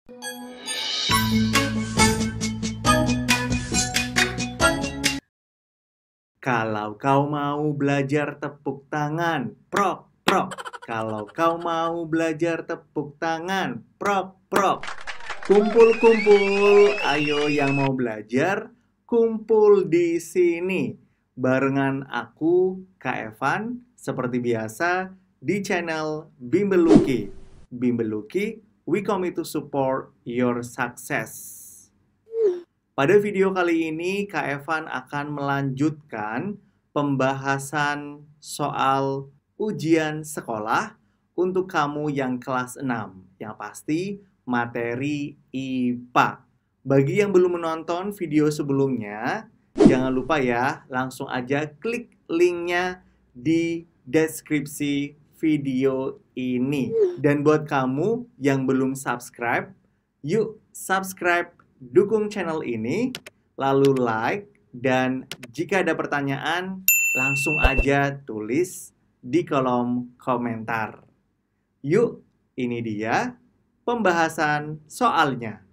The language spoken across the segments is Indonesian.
Kalau kau mau belajar tepuk tangan, prok, prok. Kalau kau mau belajar tepuk tangan, prok, prok. Kumpul, kumpul. Ayo yang mau belajar, kumpul di sini. Barengan aku, Kak Evan, seperti biasa, di channel Bimbel Lucky. Bimbel Lucky, we commit to support your success. Pada video kali ini, Kak Evan akan melanjutkan pembahasan soal ujian sekolah untuk kamu yang kelas 6. Yang pasti materi IPA. Bagi yang belum menonton video sebelumnya, jangan lupa ya, langsung aja klik linknya di deskripsi video ini. Dan buat kamu yang belum subscribe, yuk subscribe, dukung channel ini, lalu like, dan jika ada pertanyaan, langsung aja tulis di kolom komentar. Yuk, ini dia pembahasan soalnya.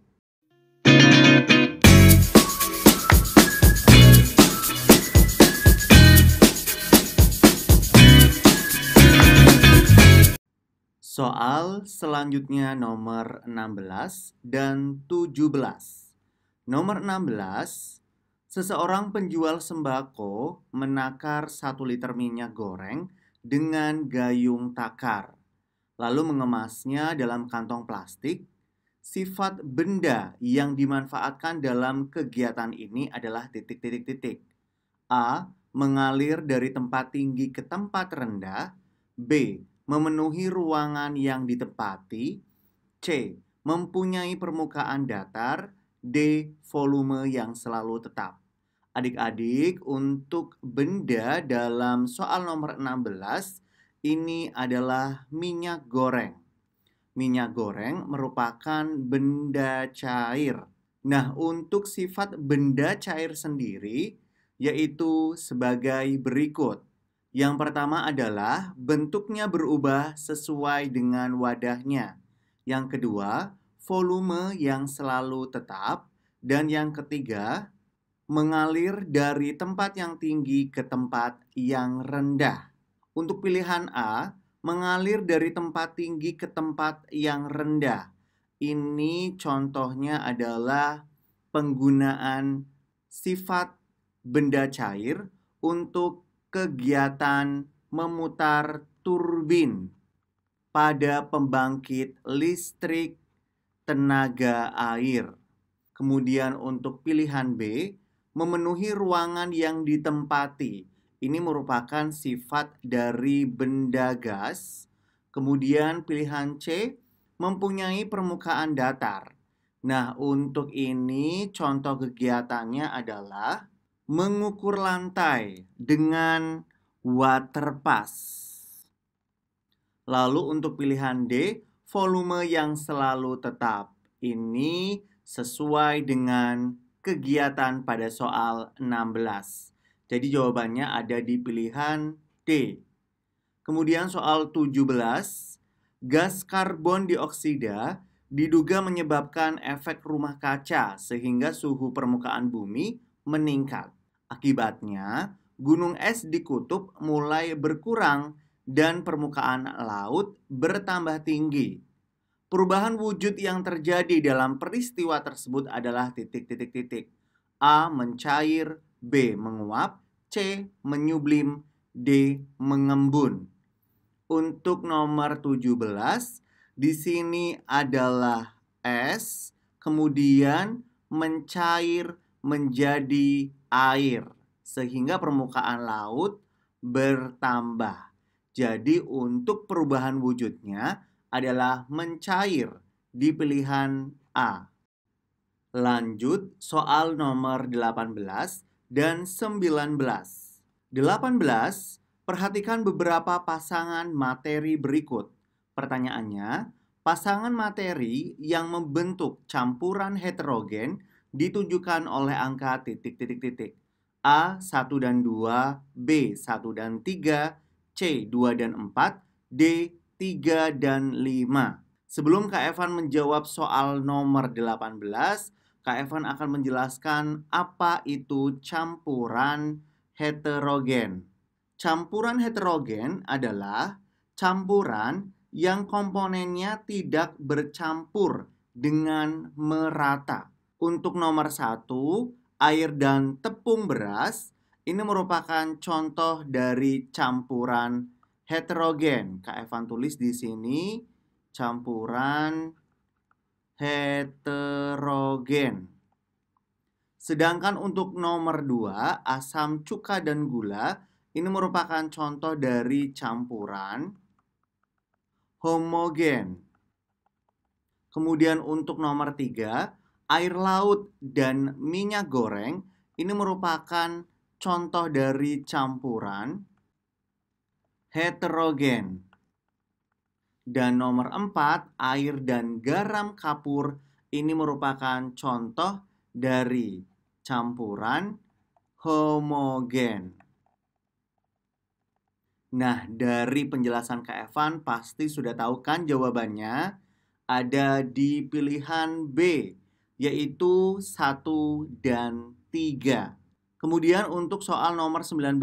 Soal selanjutnya nomor 16 dan 17. Nomor 16, seseorang penjual sembako menakar 1 liter minyak goreng dengan gayung takar, lalu mengemasnya dalam kantong plastik. Sifat benda yang dimanfaatkan dalam kegiatan ini adalah titik-titik-titik. A. Mengalir dari tempat tinggi ke tempat rendah. B. Memenuhi ruangan yang ditempati. C. Mempunyai permukaan datar. D. Volume yang selalu tetap. Adik-adik, untuk benda dalam soal nomor 16 ini adalah minyak goreng. Minyak goreng merupakan benda cair. Nah, untuk sifat benda cair sendiri yaitu sebagai berikut. Yang pertama adalah bentuknya berubah sesuai dengan wadahnya. Yang kedua, volume yang selalu tetap. Dan yang ketiga, mengalir dari tempat yang tinggi ke tempat yang rendah. Untuk pilihan A, mengalir dari tempat tinggi ke tempat yang rendah. Ini contohnya adalah penggunaan sifat benda cair untuk kegiatan memutar turbin pada pembangkit listrik tenaga air. Kemudian untuk pilihan B, memenuhi ruangan yang ditempati. Ini merupakan sifat dari benda gas. Kemudian pilihan C, mempunyai permukaan datar. Nah, untuk ini contoh kegiatannya adalah mengukur lantai dengan water pass. Lalu untuk pilihan D, volume yang selalu tetap. Ini sesuai dengan kegiatan pada soal 16. Jadi jawabannya ada di pilihan D. Kemudian soal 17, gas karbon dioksida diduga menyebabkan efek rumah kaca sehingga suhu permukaan bumi meningkat. Akibatnya, gunung es di kutub mulai berkurang dan permukaan laut bertambah tinggi. Perubahan wujud yang terjadi dalam peristiwa tersebut adalah titik-titik-titik. A. Mencair, B. Menguap, C. Menyublim, D. Mengembun. Untuk nomor 17, di sini adalah es, kemudian mencair menjadi air, sehingga permukaan laut bertambah. Jadi untuk perubahan wujudnya adalah mencair di pilihan A. Lanjut soal nomor 18 dan 19. 18, perhatikan beberapa pasangan materi berikut. Pertanyaannya, pasangan materi yang membentuk campuran heterogen ditunjukkan oleh angka titik-titik-titik. A. 1 dan 2, B. 1 dan 3, C. 2 dan 4, D. 3 dan 5. Sebelum Kak Evan menjawab soal nomor 18, Kak Evan akan menjelaskan apa itu campuran heterogen. Campuran heterogen adalah campuran yang komponennya tidak bercampur dengan merata. Untuk nomor 1, air dan tepung beras, ini merupakan contoh dari campuran heterogen. Kak Evan tulis di sini campuran heterogen. Sedangkan untuk nomor 2, asam cuka dan gula, ini merupakan contoh dari campuran homogen. Kemudian untuk nomor 3, air laut dan minyak goreng, ini merupakan contoh dari campuran heterogen. Dan nomor 4, air dan garam kapur, ini merupakan contoh dari campuran homogen. Nah, dari penjelasan Kak Evan pasti sudah tahu kan jawabannya? Ada di pilihan B, yaitu 1 dan 3. Kemudian untuk soal nomor 19,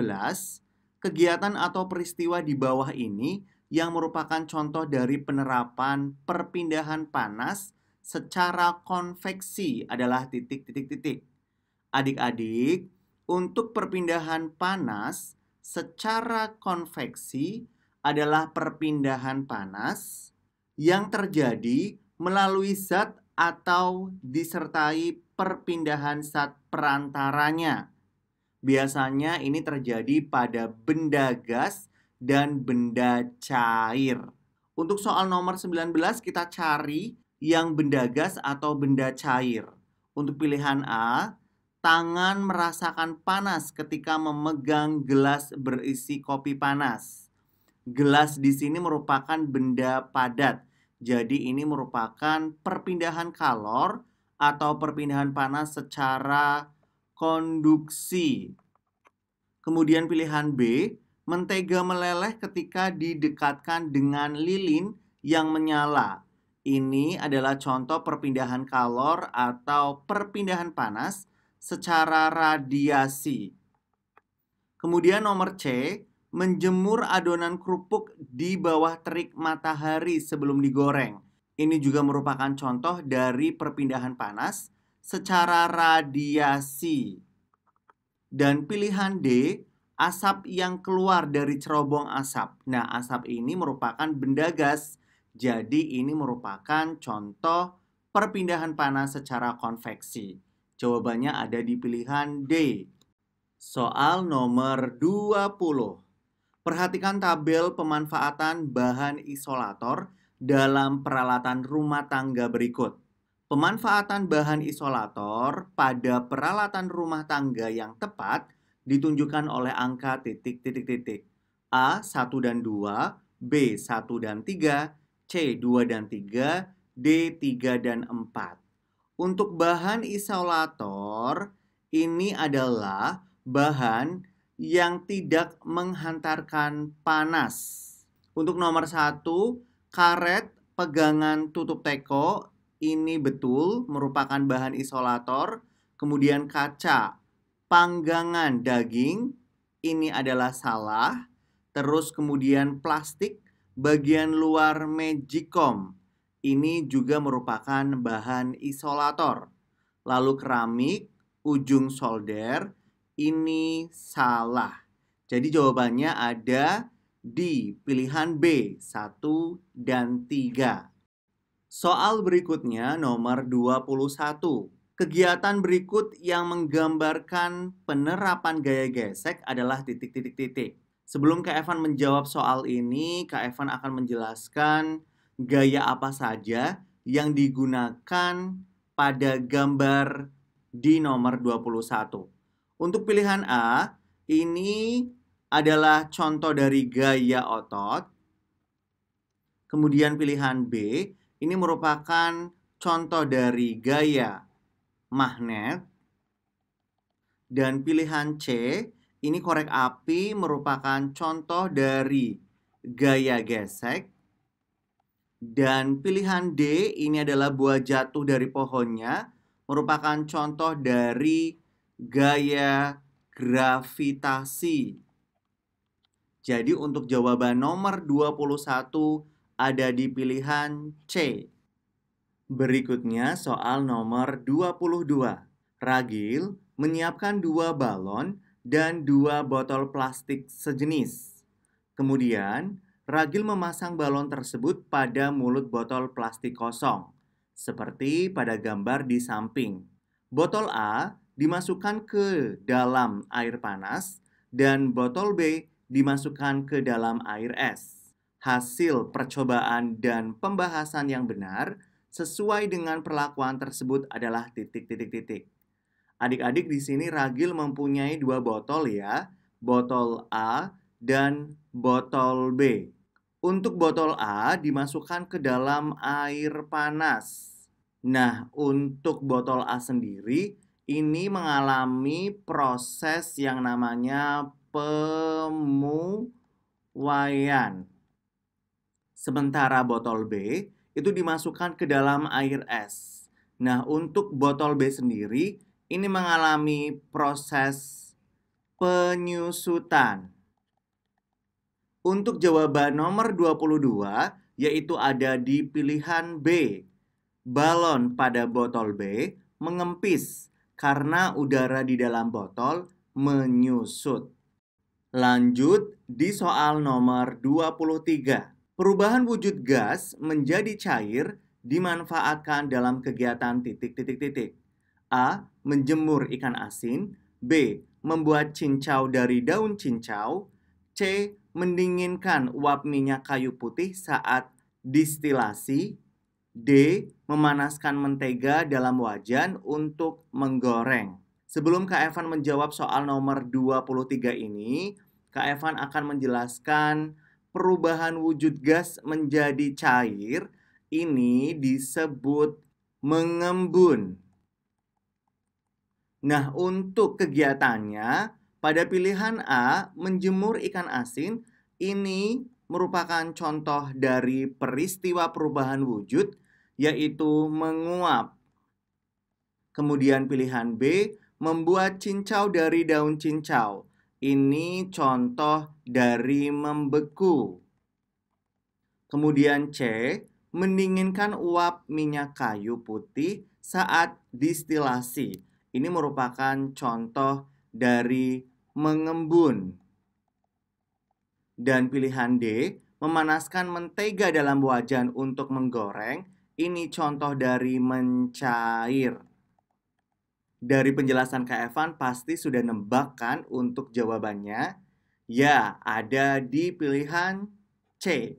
kegiatan atau peristiwa di bawah ini yang merupakan contoh dari penerapan perpindahan panas secara konveksi adalah titik-titik-titik. Adik-adik, untuk perpindahan panas secara konveksi adalah perpindahan panas yang terjadi melalui zat atau disertai perpindahan zat perantaranya. Biasanya ini terjadi pada benda gas dan benda cair. Untuk soal nomor 19 kita cari yang benda gas atau benda cair. Untuk pilihan A, tangan merasakan panas ketika memegang gelas berisi kopi panas. Gelas di sini merupakan benda padat. Jadi ini merupakan perpindahan kalor atau perpindahan panas secara konduksi. Kemudian pilihan B, mentega meleleh ketika didekatkan dengan lilin yang menyala. Ini adalah contoh perpindahan kalor atau perpindahan panas secara radiasi. Kemudian nomor C, menjemur adonan kerupuk di bawah terik matahari sebelum digoreng. Ini juga merupakan contoh dari perpindahan panas secara radiasi. Dan pilihan D, asap yang keluar dari cerobong asap. Nah, asap ini merupakan benda gas. Jadi ini merupakan contoh perpindahan panas secara konveksi. Jawabannya ada di pilihan D. Soal nomor 20. Perhatikan tabel pemanfaatan bahan isolator dalam peralatan rumah tangga berikut. Pemanfaatan bahan isolator pada peralatan rumah tangga yang tepat ditunjukkan oleh angka titik-titik-titik. A 1 dan 2, B 1 dan 3, C 2 dan 3, D 3 dan 4. Untuk bahan isolator, ini adalah bahan yang tidak menghantarkan panas. Untuk nomor 1, karet pegangan tutup teko, ini betul merupakan bahan isolator. Kemudian kaca panggangan daging, ini adalah salah. Terus kemudian plastik bagian luar magicom, ini juga merupakan bahan isolator. Lalu keramik ujung solder, ini salah. Jadi jawabannya ada di pilihan B, 1 dan 3. Soal berikutnya nomor 21. Kegiatan berikut yang menggambarkan penerapan gaya gesek adalah titik-titik-titik. Sebelum Kak Evan menjawab soal ini, Kak Evan akan menjelaskan gaya apa saja yang digunakan pada gambar di nomor 21. Untuk pilihan A, ini adalah contoh dari gaya otot. Kemudian pilihan B, ini merupakan contoh dari gaya magnet. Dan pilihan C, ini korek api merupakan contoh dari gaya gesek. Dan pilihan D ini adalah buah jatuh dari pohonnya, merupakan contoh dari gaya gravitasi. Jadi untuk jawaban nomor 21 ada di pilihan C. Berikutnya soal nomor 22. Ragil menyiapkan 2 balon dan 2 botol plastik sejenis. Kemudian, Ragil memasang balon tersebut pada mulut botol plastik kosong, seperti pada gambar di samping. Botol A dimasukkan ke dalam air panas dan botol B dimasukkan ke dalam air es. Hasil percobaan dan pembahasan yang benar sesuai dengan perlakuan tersebut adalah titik-titik-titik. Adik-adik di sini Ragil mempunyai 2 botol ya, botol A dan botol B. Untuk botol A dimasukkan ke dalam air panas. Nah, untuk botol A sendiri ini mengalami proses yang namanya pemuaian. Sementara botol B itu dimasukkan ke dalam air es. Nah, untuk botol B sendiri ini mengalami proses penyusutan. Untuk jawaban nomor 22, yaitu ada di pilihan B. Balon pada botol B mengempis karena udara di dalam botol menyusut. Lanjut di soal nomor 23. Perubahan wujud gas menjadi cair dimanfaatkan dalam kegiatan titik-titik-titik. A. Menjemur ikan asin. B. Membuat cincau dari daun cincau. C. Mendinginkan uap minyak kayu putih saat distilasi. D. Memanaskan mentega dalam wajan untuk menggoreng. Sebelum Kak Evan menjawab soal nomor 23 ini, Kak Evan akan menjelaskan perubahan wujud gas menjadi cair. Ini disebut mengembun. Nah, untuk kegiatannya, pada pilihan A, menjemur ikan asin, ini merupakan contoh dari peristiwa perubahan wujud, yaitu menguap. Kemudian pilihan B, membuat cincau dari daun cincau. Ini contoh dari membeku. Kemudian C, mendinginkan uap minyak kayu putih saat distilasi. Ini merupakan contoh dari mengembun. Dan pilihan D, memanaskan mentega dalam wajan untuk menggoreng. Ini contoh dari mencair. Dari penjelasan Kak Evan pasti sudah nebak kan untuk jawabannya? Ya, ada di pilihan C.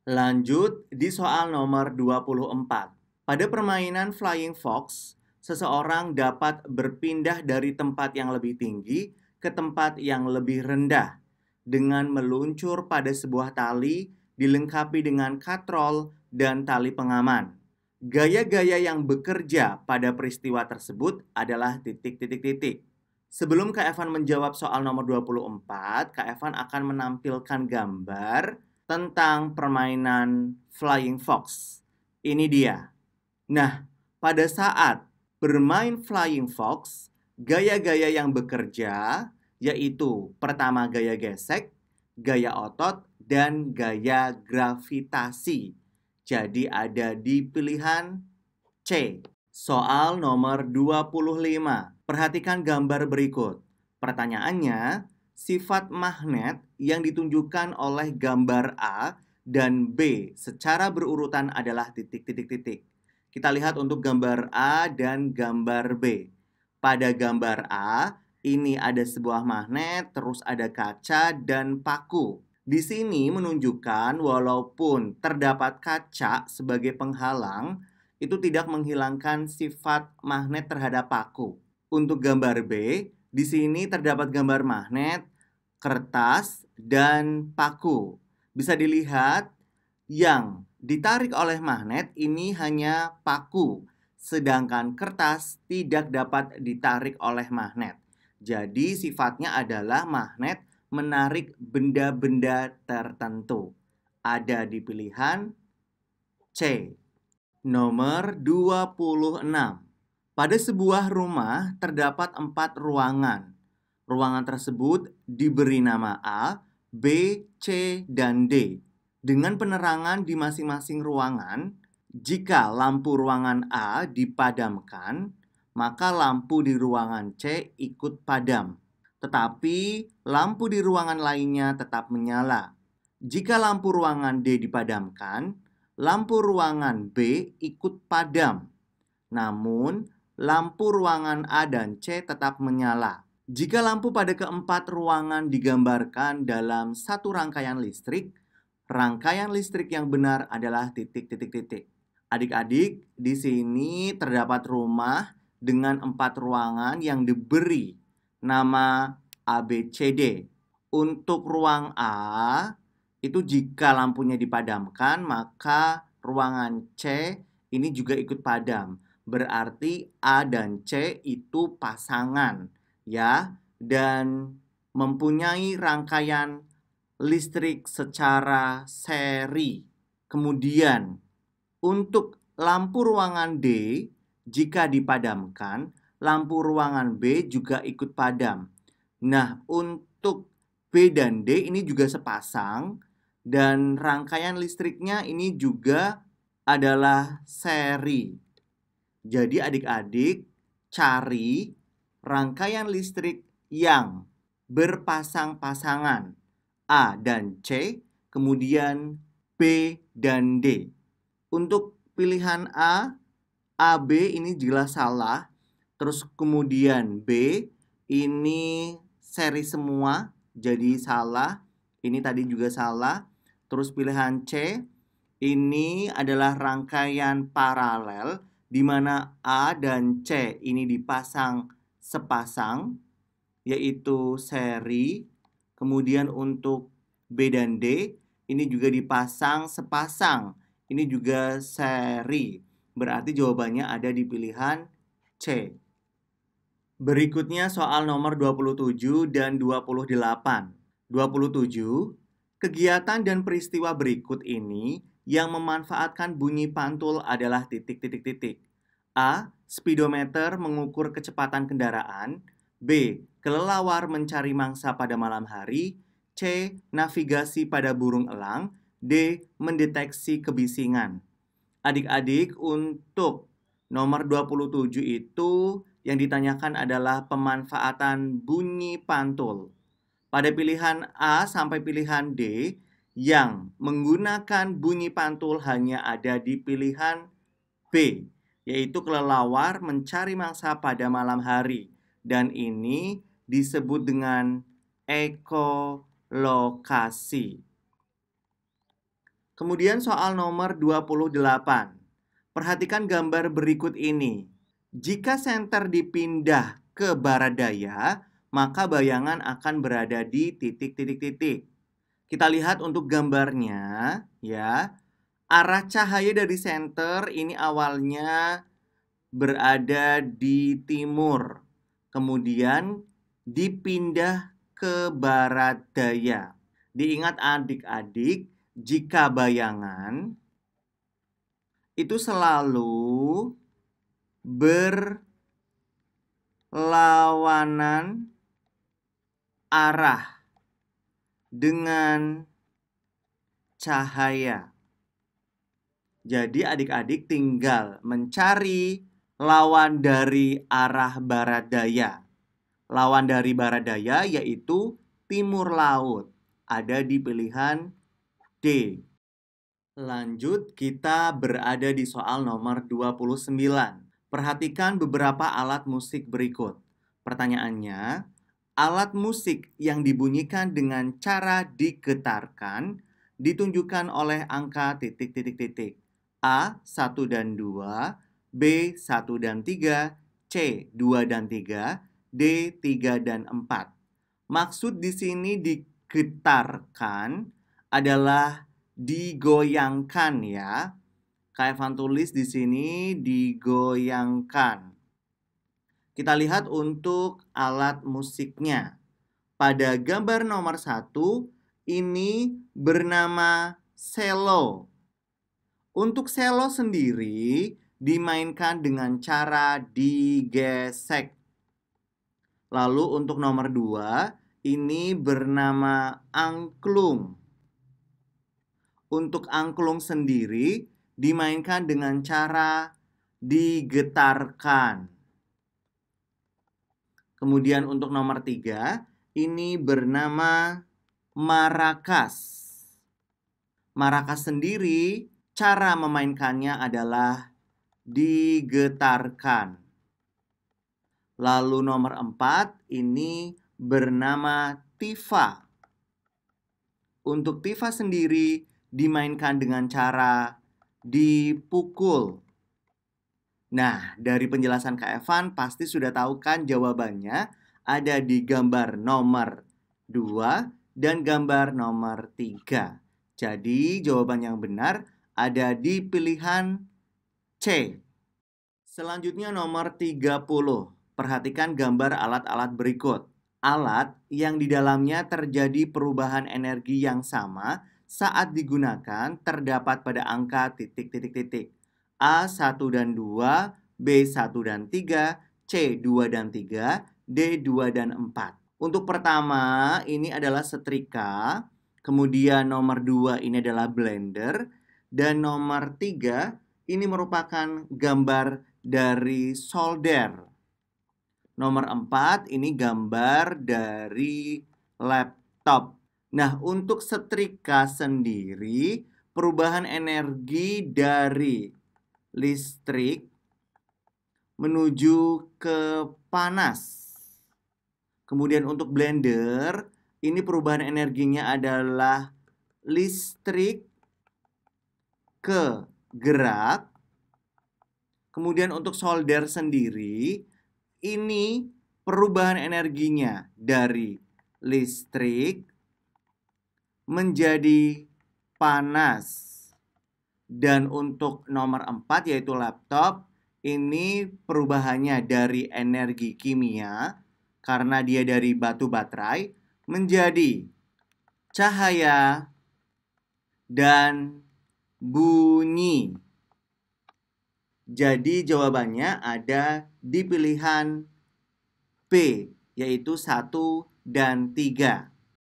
Lanjut di soal nomor 24. Pada permainan Flying Fox, seseorang dapat berpindah dari tempat yang lebih tinggi ke tempat yang lebih rendah dengan meluncur pada sebuah tali dilengkapi dengan katrol dan tali pengaman. Gaya-gaya yang bekerja pada peristiwa tersebut adalah titik-titik-titik. Sebelum Kak Evan menjawab soal nomor 24, Kak Evan akan menampilkan gambar tentang permainan Flying Fox. Ini dia. Nah, pada saat bermain Flying Fox, gaya-gaya yang bekerja yaitu pertama gaya gesek, gaya otot, dan gaya gravitasi. Jadi ada di pilihan C. Soal nomor 25. Perhatikan gambar berikut. Pertanyaannya, sifat magnet yang ditunjukkan oleh gambar A dan B secara berurutan adalah titik-titik-titik. Kita lihat untuk gambar A dan gambar B. Pada gambar A, ini ada sebuah magnet, terus ada kaca dan paku. Di sini menunjukkan walaupun terdapat kaca sebagai penghalang, itu tidak menghilangkan sifat magnet terhadap paku. Untuk gambar B, di sini terdapat gambar magnet, kertas, dan paku. Bisa dilihat yang ditarik oleh magnet ini hanya paku, sedangkan kertas tidak dapat ditarik oleh magnet. Jadi sifatnya adalah magnet menarik benda-benda tertentu. Ada di pilihan C. Nomor 26. Pada sebuah rumah terdapat 4 ruangan. Ruangan tersebut diberi nama A, B, C, dan D. Dengan penerangan di masing-masing ruangan, jika lampu ruangan A dipadamkan, maka lampu di ruangan C ikut padam. Tetapi lampu di ruangan lainnya tetap menyala. Jika lampu ruangan D dipadamkan, lampu ruangan B ikut padam. Namun, lampu ruangan A dan C tetap menyala. Jika lampu pada keempat ruangan digambarkan dalam satu rangkaian listrik yang benar adalah titik. Adik-adik, di sini terdapat rumah dengan 4 ruangan yang diberi nama A, B, C, D. Untuk ruang A, itu jika lampunya dipadamkan, maka ruangan C ini juga ikut padam. Berarti A dan C itu pasangan, ya, dan mempunyai rangkaian listrik secara seri. Kemudian, untuk lampu ruangan D, jika dipadamkan, lampu ruangan B juga ikut padam. Nah, untuk B dan D ini juga sepasang, dan rangkaian listriknya ini juga adalah seri. Jadi adik-adik cari rangkaian listrik yang berpasang-pasangan A dan C, kemudian B dan D. Untuk pilihan A, AB ini jelas salah. Terus kemudian B ini seri semua, jadi salah. Ini tadi juga salah. Terus pilihan C, ini adalah rangkaian paralel di mana A dan C ini dipasang sepasang, yaitu seri. Kemudian untuk B dan D, ini juga dipasang sepasang. Ini juga seri. Berarti jawabannya ada di pilihan C. Berikutnya soal nomor 27 dan 28. 27. Kegiatan dan peristiwa berikut ini yang memanfaatkan bunyi pantul adalah titik. A. Speedometer mengukur kecepatan kendaraan. B. Kelelawar mencari mangsa pada malam hari. C. Navigasi pada burung elang. D. Mendeteksi kebisingan. Adik-adik, untuk nomor 27 itu yang ditanyakan adalah pemanfaatan bunyi pantul. Pada pilihan A sampai pilihan D, yang menggunakan bunyi pantul hanya ada di pilihan B, yaitu kelelawar mencari mangsa pada malam hari. Dan ini disebut dengan ekolokasi. Kemudian soal nomor 28. Perhatikan gambar berikut ini. Jika senter dipindah ke barat daya, maka bayangan akan berada di titik. Kita lihat untuk gambarnya, ya. Arah cahaya dari senter ini awalnya berada di timur. Kemudian dipindah ke barat daya. Diingat adik-adik, jika bayangan itu selalu berlawanan arah dengan cahaya. Jadi adik-adik tinggal mencari lawan dari arah barat daya. Lawan dari barat daya yaitu timur laut. Ada di pilihan D. Lanjut, kita berada di soal nomor 29. Perhatikan beberapa alat musik berikut. Pertanyaannya, alat musik yang dibunyikan dengan cara digetarkan ditunjukkan oleh angka titik. A, 1 dan 2, B, 1 dan 3, C, 2 dan 3, D, 3 dan 4. Maksud di sini digetarkan adalah digoyangkan, ya. Kak Evan tulis di sini digoyangkan. Kita lihat untuk alat musiknya. Pada gambar nomor 1, ini bernama cello. Untuk selo sendiri dimainkan dengan cara digesek. Lalu untuk nomor 2, ini bernama angklung. Untuk angklung sendiri dimainkan dengan cara digetarkan. Kemudian untuk nomor 3, ini bernama marakas. Marakas sendiri, cara memainkannya adalah digetarkan. Lalu nomor 4, ini bernama tifa. Untuk tifa sendiri dimainkan dengan cara dipukul. Nah, dari penjelasan Kak Evan pasti sudah tahu kan jawabannya ada di gambar nomor 2 dan gambar nomor 3. Jadi, jawaban yang benar ada di pilihan C. Selanjutnya nomor 30. Perhatikan gambar alat-alat berikut. Alat yang di dalamnya terjadi perubahan energi yang sama saat digunakan terdapat pada angka titik-titik-titik. A1 dan 2, B1 dan 3, C2 dan 3, D2 dan 4. Untuk pertama, ini adalah setrika. Kemudian nomor 2 ini adalah blender. Dan nomor 3 ini merupakan gambar dari solder. Nomor 4 ini gambar dari laptop. Nah, untuk setrika sendiri, perubahan energi dari listrik menuju ke panas. Kemudian untuk blender, ini perubahan energinya adalah listrik ke gerak. Kemudian untuk solder sendiri, ini perubahan energinya dari listrik menjadi panas. Dan untuk nomor 4 yaitu laptop, ini perubahannya dari energi kimia karena dia dari batu baterai menjadi cahaya dan bunyi. Jadi jawabannya ada di pilihan B, yaitu 1 dan 3.